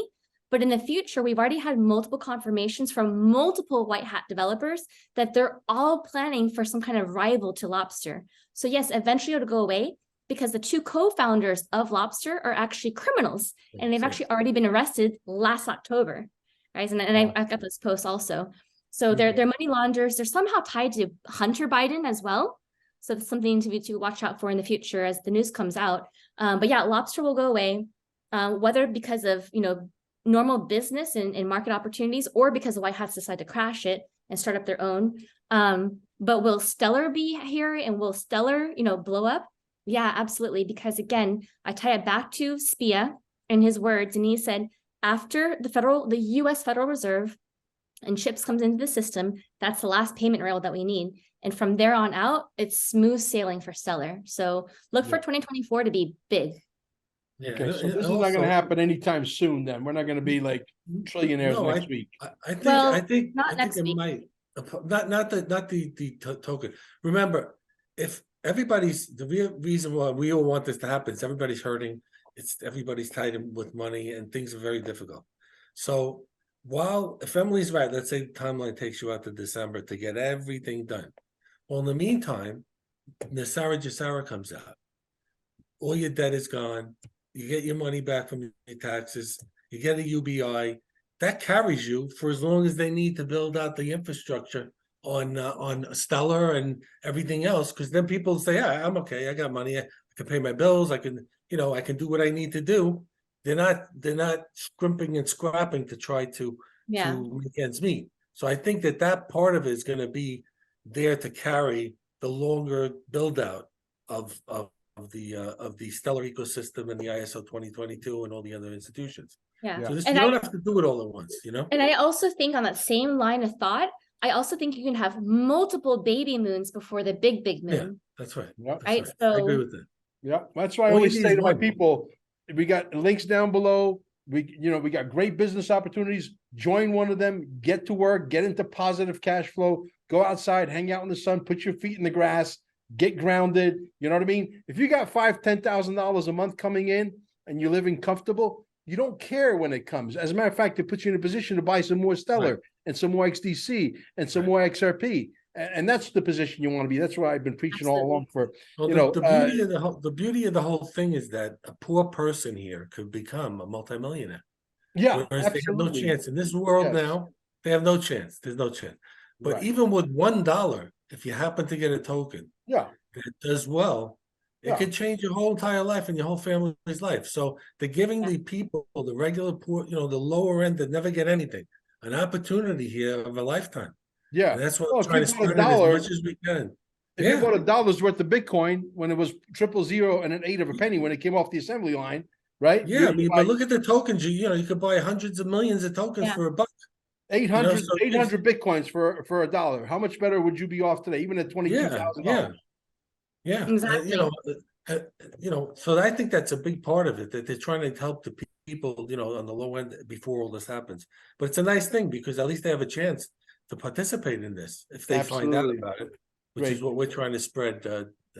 But in the future, we've already had multiple confirmations from multiple White Hat developers that they're all planning for some kind of rival to Lobster. So yes, eventually it'll go away because the two co-founders of Lobster are actually criminals, and they've actually already been arrested last October, right? And I've got this post also. So they're money launderers. They're somehow tied to Hunter Biden as well. So that's something to watch out for in the future as the news comes out. But yeah, Lobster will go away, whether because of, normal business and market opportunities, or because the White Hats decide to crash it and start up their own. But will Stellar be here, and will Stellar, blow up? Yeah, absolutely. Because again, I tie it back to Spia and his words, and he said, after the US Federal Reserve and chips comes into the system, that's the last payment rail that we need. And from there on out, it's smooth sailing for Stellar. So look for 2024 to be big. Yeah, okay, so this is not going to happen anytime soon. Then we're not going to be like trillionaires next week. I think it might. Not the token. Remember, if the real reason why we all want this to happen is everybody's hurting. Everybody's tied in with money, and things are very difficult. So if Emily's right, let's say the timeline takes you out to December to get everything done. Well, in the meantime, Nasara comes out. All your debt is gone. You get your money back from your taxes. You get a UBI. That carries you for as long as they need to build out the infrastructure on Stellar and everything else. Because then people say, "Yeah, I'm okay. I got money. I can pay my bills. I can do what I need to do." They're not scrimping and scrapping to try to make ends meet. So I think that that part of it is going to be there to carry the longer build out of the Stellar ecosystem and the ISO 2022 and all the other institutions. Yeah. So this, And you don't have to do it all at once, you know? And I also think on that same line of thought, I also think you can have multiple baby moons before the big moon. Yeah, that's right. Yep. That's Right. right. So I agree with that. Yeah, that's why I All you always need say is to my one. people, we got links down below. We got great business opportunities. Join one of them, get to work, get into positive cash flow, go outside, hang out in the sun, put your feet in the grass, get grounded. You know what I mean? If you got $5,000-$10,000 a month coming in and you're living comfortable, you don't care when it comes. As a matter of fact, it puts you in a position to buy some more Stellar and some more XDC and some more XRP. And that's the position you want to be. That's why I've been preaching all along for, Well, the beauty of the whole thing is that a poor person here could become a multimillionaire. Yeah, Whereas absolutely. they have no chance in this world now. They have no chance. There's no chance. But even with $1, if you happen to get a token, that does well, it could change your whole entire life and your whole family's life. So they're giving the people, the regular poor, the lower end that never get anything, an opportunity here of a lifetime. Yeah, and that's what I'm trying to spread it as much as we can. If you bought $1 worth of Bitcoin when it was 000 and an eighth of a penny when it came off the assembly line, right? Yeah, I mean, but look at the tokens. You could buy hundreds of millions of tokens for $1. 800 Bitcoins for $1. How much better would you be off today, even at $22,000? Yeah, exactly. So I think that's a big part of it, that they're trying to help the people, on the low end before all this happens. But it's a nice thing because at least they have a chance to participate in this if they find out about it, which is what we're trying to spread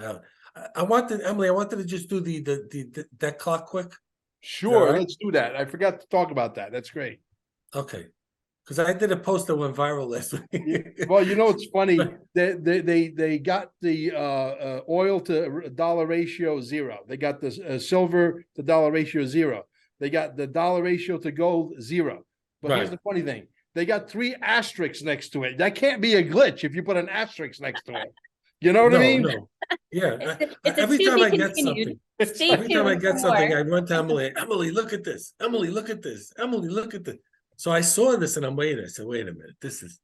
out. Emily, I wanted to just do that clock quick. Sure, let's do that. I forgot to talk about that. That's great. Okay. Because I did a post that went viral last week. Well, it's funny. They got the oil to dollar ratio 0. They got the silver to dollar ratio 0. They got the dollar ratio to gold 0. But here's the funny thing. They got 3 asterisks next to it. That can't be a glitch if you put an asterisk next to it. You know what I mean? No. Yeah. It's every time I get something, I run to Emily. Emily, look at this. Emily, look at this. Emily, look at this. So I saw this and I'm waiting. I said, wait a minute. This is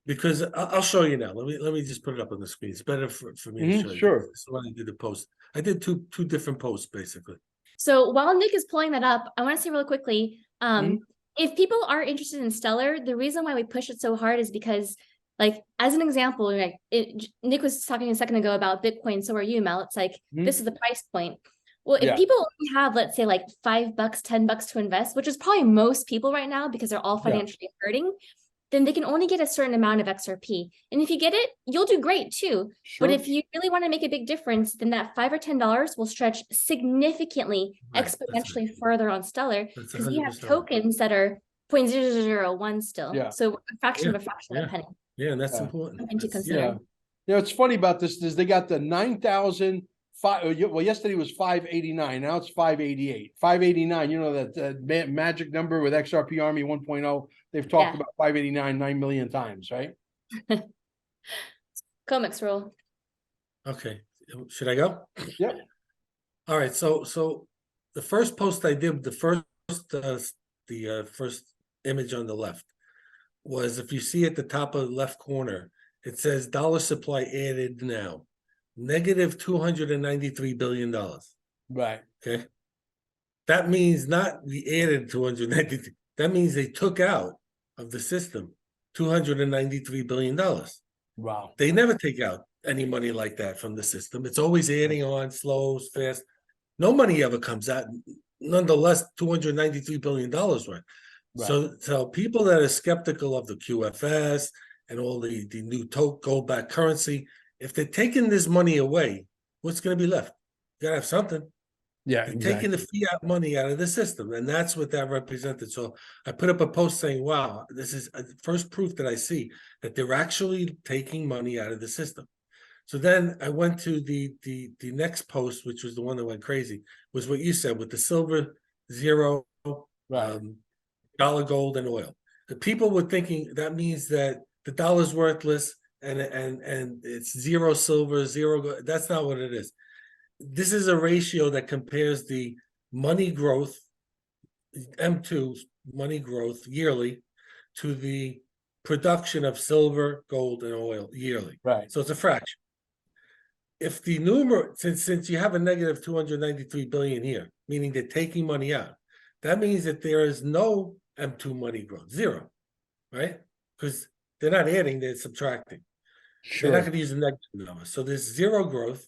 because I'll show you now. Let me just put it up on the screen. It's better for me to show you. Sure. This is why I did the post. I did two different posts basically. So while Nick is pulling that up, I want to say real quickly, if people are interested in Stellar, the reason why we push it so hard is because, like, as an example, Nick was talking a second ago about Bitcoin. So are you, Mel? It's like, this is the price point. Well, if people only have, let's say, like $5, $10 to invest, which is probably most people right now because they're all financially hurting, then they can only get a certain amount of XRP. And if you get it, you'll do great too. But if you really want to make a big difference, then that $5 or $10 will stretch significantly, exponentially further on Stellar, because we have tokens that are 0.0001 still. So a fraction of a fraction of a penny. Yeah, and that's important. Something to consider. What's funny about this is they got the 9,000. Well, yesterday was 589. Now it's 588. 589. That magic number with XRP Army 1.0. They've talked about 589 9 million times, right? Comex roll. Okay, should I go? Yep. All right. So the first post I did, the first image on the left was, if you see at the top of the left corner, it says dollar supply added now. Negative $293 billion. Right. Okay. That means not we added 293. That means they took out of the system $293 billion. Wow. They never take out any money like that from the system. It's always adding on, slow, fast. No money ever comes out. Nonetheless, $293 billion worth. Right. So people that are skeptical of the QFS and all the new gold back currency, if they're taking this money away, what's going to be left? You got to have something. Yeah, they're taking the fiat money out of the system, and that's what that represented. So I put up a post saying, wow, this is first proof that I see that they're actually taking money out of the system. So then I went to the next post, which was the one that went crazy, was what you said with the silver, 0, dollar, gold, and oil. The people were thinking that means that the dollar's worthless, and it's 0 silver, 0 gold. That's not what it is. This is a ratio that compares the money growth, M2 money growth yearly, to the production of silver, gold, and oil yearly. Right. So it's a fraction. If the numerator, since you have a negative 293 billion here, meaning they're taking money out, that means that there is no M2 money growth, zero, right? Because they're not adding, they're subtracting. Sure. They're not going to use a negative number. So there's zero growth.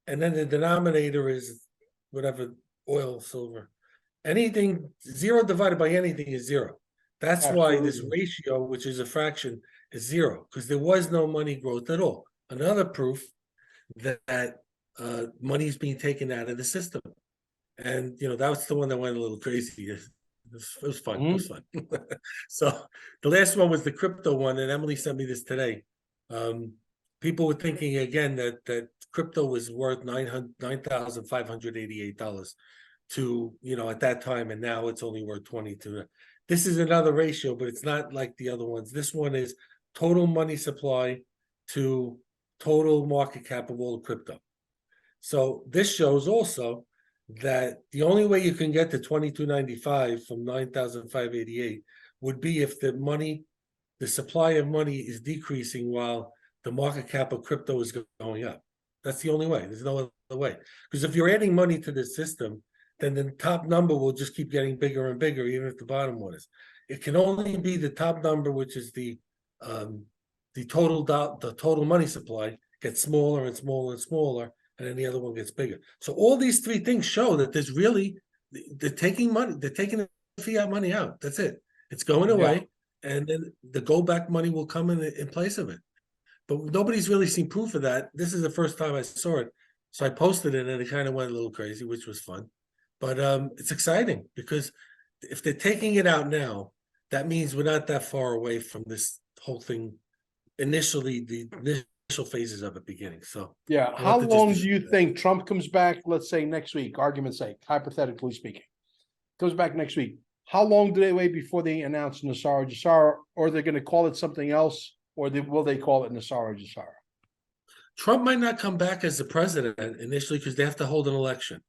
And then the denominator is whatever, oil, silver. Anything, zero divided by anything is zero. That's why this ratio, which is a fraction, is zero, because there was no money growth at all. Another proof that money is being taken out of the system. And, that was the one that went a little crazy. It was fun. It was fun. So the last one was the crypto one, and Emily sent me this today. People were thinking again that crypto was worth $9,588 to, at that time, and now it's only worth 22. This is another ratio, but it's not like the other ones. This one is total money supply to total market cap of all crypto. So this shows also that the only way you can get to 2295 from 9,588 would be if the supply of money is decreasing while the market cap of crypto is going up. That's the only way. There's no other way. Because if you're adding money to the system, then the top number will just keep getting bigger and bigger, even if the bottom one is. It can only be the top number, which is the total money supply, gets smaller and smaller and smaller, and then the other one gets bigger. So all these three things show that there's really, they're taking money, they're taking the fiat money out. That's it. It's going away, and then the go back money will come in place of it. But nobody's really seen proof of that. This is the first time I saw it. So I posted it, and it kind of went a little crazy, which was fun. But it's exciting, because if they're taking it out now, that means we're not that far away from this whole thing. Initially, the initial phases of it beginning. So yeah, how long do you think Trump comes back? Let's say next week, argument's sake, hypothetically speaking, comes back next week. How long do they wait before they announce Nassar Jassar, or they're going to call it something else, or will they call it Nassar Jassar? Trump might not come back as the president initially, because they have to hold an election.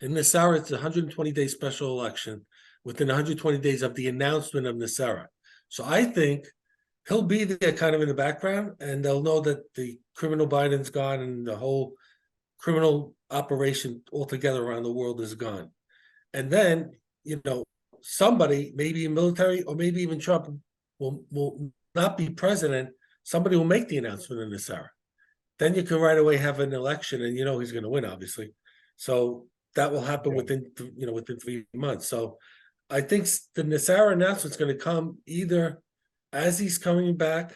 In Nassar, it's a 120-day special election within 120 days of the announcement of Nassar. So I think he'll be there kind of in the background, and they'll know that the criminal Biden's gone and the whole criminal operation altogether around the world is gone. And then, somebody, maybe military or maybe even Trump, will not be president. Somebody will make the announcement in Nassar. Then you can right away have an election, and he's going to win, obviously. So that will happen within 3 months. So I think the Nassar announcement is going to come either as he's coming back.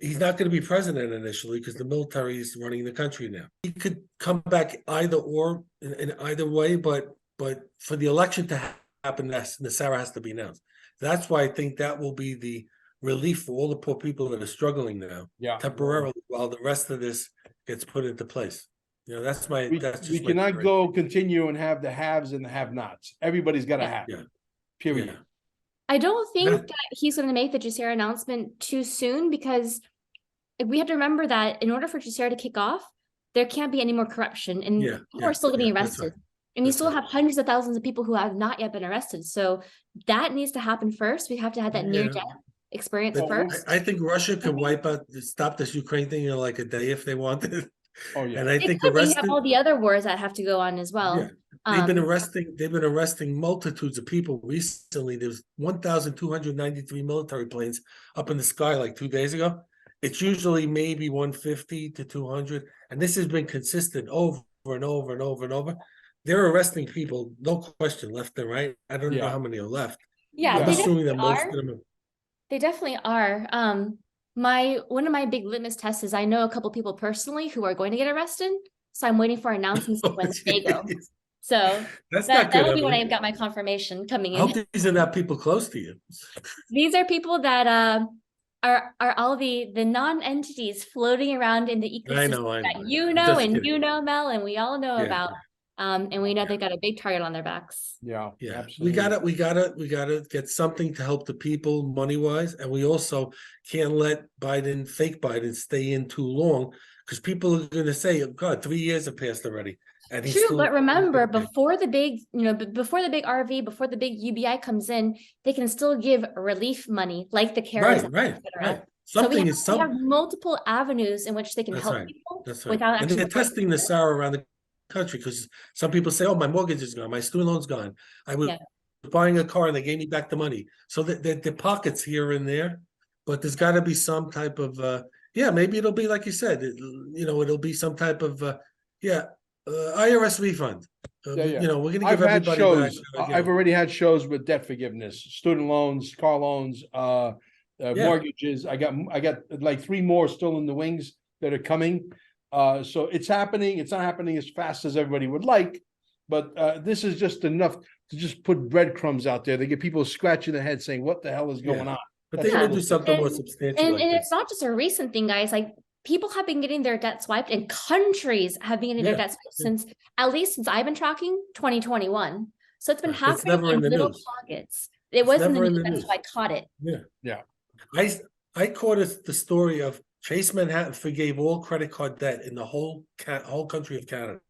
He's not going to be president initially, because the military is running the country now. He could come back either or in either way, but for the election to happen, Nassar has to be announced. That's why I think that will be the relief for all the poor people that are struggling now, temporarily, while the rest of this gets put into place. That's my. We cannot continue and have the haves and the have-nots. Everybody's got to have. Yeah. Period. Yeah. I don't think that he's going to make the Jassar announcement too soon, because we have to remember that in order for Jassar to kick off, there can't be any more corruption, and people are still getting arrested. Right. And you still have hundreds of thousands of people who have not yet been arrested. So that needs to happen first. We have to have that near-death experience first. I think Russia could stop this Ukraine thing in like a day if they wanted. Oh yeah, and I think we have all the other wars that have to go on as well. Yeah. They've been arresting multitudes of people recently. There's 1,293 military planes up in the sky like 2 days ago. It's usually maybe 150 to 200, and this has been consistent over and over and over and over. They're arresting people, no question, left and right. I don't know how many are left. Yeah, I'm assuming that most of them. They definitely are. One of my big litmus tests is I know a couple people personally who are going to get arrested, so I'm waiting for announcements of when they go. So that'll be when I got my confirmation coming in. I hope these are not people close to you. These are people that are all the non-entities floating around in the ecosystem I know. that Mel, and we all know about. And we know they've got a big target on their backs. Yeah. Absolutely. We gotta get something to help the people money wise, and we also can't let fake Biden, stay in too long, because people are going to say, "Oh God, 3 years have passed already," And he's True, still but remember, before the big, before the big RV, before the big UBI comes in, they can still give relief money, like the CARES Act, et cetera. So we have multiple avenues in which they can help people without and actually. they're testing this out around the country, because some people say, "Oh, my mortgage is gone, my student loan's gone. I was buying a car and they gave me back the money." So the pockets here and there, but there's got to be some type of maybe it'll be like you said, it'll be some type of IRS refund. We're going to give everybody shows. back. I've already had shows with debt forgiveness, student loans, car loans, mortgages. I got like 3 more still in the wings that are coming. So it's happening. It's not happening as fast as everybody would like, but this is just enough to just put breadcrumbs out there. They get people scratching their head saying, "What the hell is going on?" But they're going to do something more substantial. And it's not just a recent thing, guys. Like, people have been getting their debt swiped, and countries have been getting their debt swiped since I've been tracking 2021. So it's been happening in little pockets. It wasn't in the news, so I caught it. Yeah. I caught the story of Chase Manhattan forgave all credit card debt in the whole country of Canada.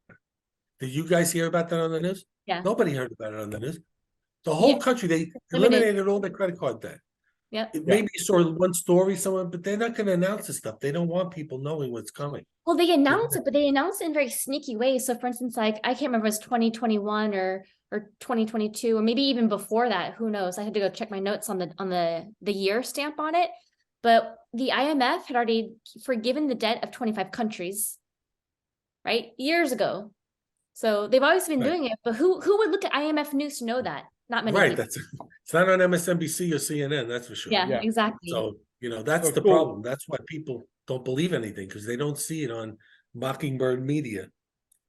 Did you guys hear about that on the news? Yeah. Nobody heard about it on the news. The whole country, they eliminated all their credit card debt. Maybe you saw one story somewhere, but they're not going to announce this stuff. They don't want people knowing what's coming. Well, they announce it, but they announce it in very sneaky ways. So, for instance, like, I can't remember if it was 2021 or 2022, or maybe even before that. Who knows? I had to go check my notes on the year stamp on it. But the IMF had already forgiven the debt of 25 countries, right? Years ago. So they've always been doing it. But who would look at IMF news to know that? Not many people. It's not on MSNBC or CNN, that's for sure. Yeah, exactly. So, that's the problem. That's why people don't believe anything, because they don't see it on Mockingbird Media.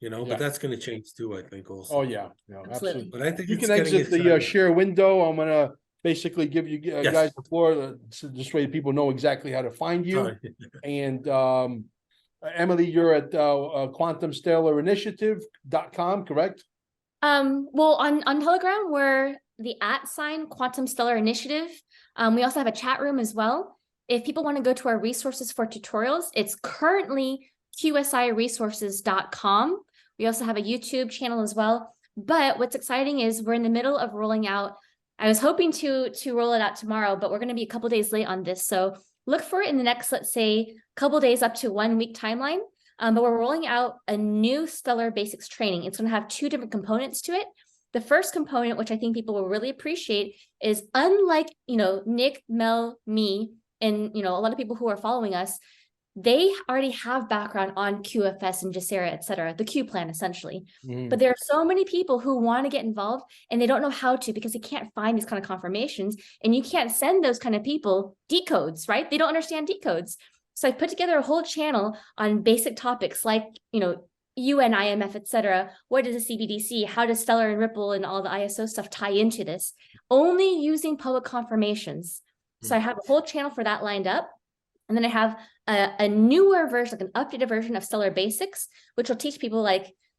But that's going to change too, I think, also. Oh yeah, absolutely. But I think you can exit the share window. I'm gonna basically give you guys the floor, this way people know exactly how to find you. And Emily, you're at quantumstellarainitiative.com, correct? Well, on Telegram, we're the @ Quantum Stellar Initiative. We also have a chat room as well. If people want to go to our resources for tutorials, it's currently qsiresources.com. We also have a YouTube channel as well. But what's exciting is we're in the middle of rolling out. I was hoping to roll it out tomorrow, but we're going to be a couple days late on this. So look for it in the next, let's say, couple days up to 1 week timeline. But we're rolling out a new Stellar Basics training. It's going to have 2 different components to it. The first component, which I think people will really appreciate, is unlike, Nick, Mel, me, and, a lot of people who are following us, they already have background on QFS and Jacera, et cetera, the Q plan, essentially. But there are so many people who want to get involved and they don't know how to, because they can't find these kind of confirmations, and you can't send those kind of people decodes, right? They don't understand decodes. So I put together a whole channel on basic topics like, UN, IMF, et cetera. What is a CBDC? How does Stellar and Ripple and all the ISO stuff tie into this? Only using public confirmations. So I have a whole channel for that lined up. And then I have a newer version, like an updated version of Stellar Basics, which will teach people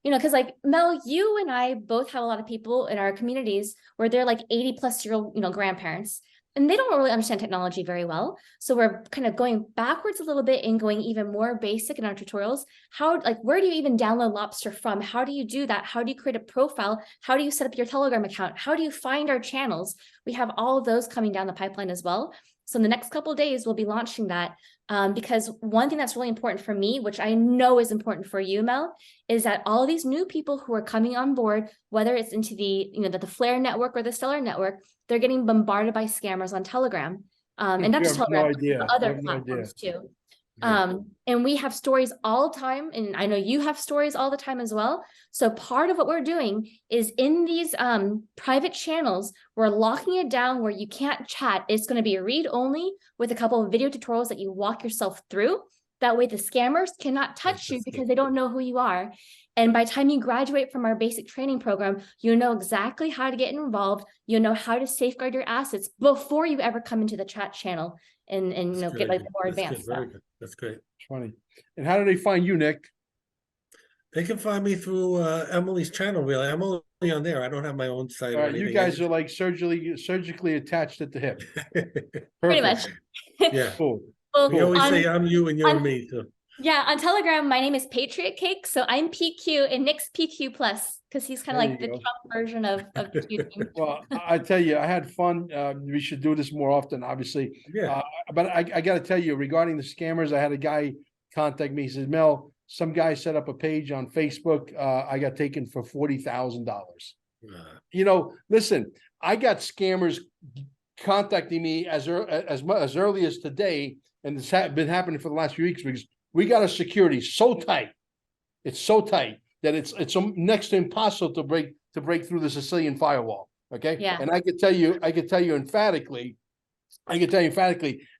because Mel, you and I both have a lot of people in our communities where they're like 80-plus-year-old, grandparents. And they don't really understand technology very well. So we're kind of going backwards a little bit and going even more basic in our tutorials. Where do you even download Lobster from? How do you do that? How do you create a profile? How do you set up your Telegram account? How do you find our channels? We have all of those coming down the pipeline as well. So in the next couple of days, we'll be launching that. Because one thing that's really important for me, which I know is important for you, Mel, is that all these new people who are coming on board, whether it's into the Flare network or the Stellar network, they're getting bombarded by scammers on Telegram. And not just Telegram, but other platforms too. And we have stories all the time, and I know you have stories all the time as well. So part of what we're doing is in these private channels, we're locking it down where you can't chat. It's going to be read only with a couple of video tutorials that you walk yourself through. That way the scammers cannot touch you because they don't know who you are. And by the time you graduate from our basic training program, you know exactly how to get involved. You know how to safeguard your assets before you ever come into the chat channel and get the more advanced stuff. Very good. That's great. Funny. And how do they find you, Nick? They can find me through Emily's channel. Really, I'm only on there. I don't have my own site. All right, you guys are like surgically attached at the hip. Pretty much. Yeah. Cool. We always say I'm you and you're me. So. Yeah, on Telegram, my name is Patriot Cake, so I'm PQ and Nick's PQ plus because he's kind of There like you the go. Trump version of tweeting. Well, I tell you, I had fun. We should do this more often, obviously. Yeah. But I got to tell you, regarding the scammers, I had a guy contact me. He says, Mel, some guy set up a page on Facebook. I got taken for $40,000. You know, listen, I got scammers contacting me as early as today, and it's been happening for the last few weeks because we got a security so tight. It's so tight that it's next to impossible to break through the Sicilian firewall. Okay. Yeah. And I could tell you emphatically, I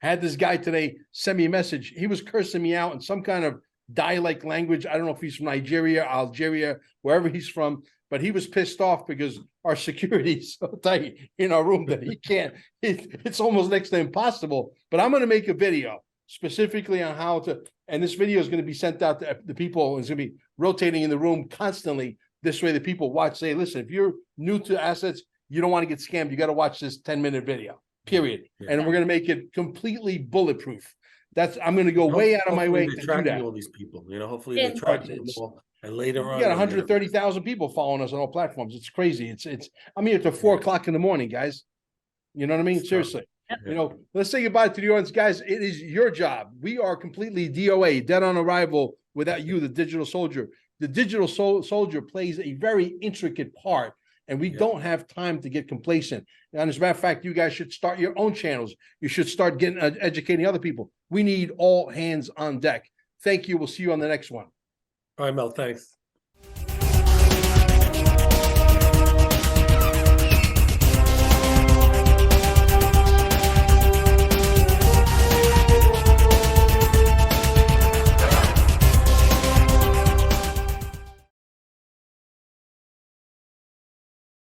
had this guy today send me a message. He was cursing me out in some kind of dialect language. I don't know if he's from Nigeria, Algeria, wherever he's from, but he was pissed off because our security is so tight in our room that he can't, it's almost next to impossible. But I'm going to make a video specifically on how to, and this video is going to be sent out to the people. It's going to be rotating in the room constantly. This way the people watch, say, listen, if you're new to assets, you don't want to get scammed, you got to watch this 10-minute video, period. Yeah. And we're going to make it completely bulletproof. I'm going to go way out of my way to do that. All these people, you know, hopefully Yeah. they're tracking them all. And later on, We got 130,000 people following us on all platforms. It's crazy. I'm here till 4 o'clock in the morning, guys. You know what I mean? Seriously. You know, let's say goodbye to the audience, guys. It is your job. We are completely DOA, dead on arrival, without you, the digital soldier. The digital soldier plays a very intricate part, and we don't have time to get complacent. And as a matter of fact, you guys should start your own channels. You should start getting educating other people. We need all hands on deck. Thank you. We'll see you on the next one. All right, Mel, thanks.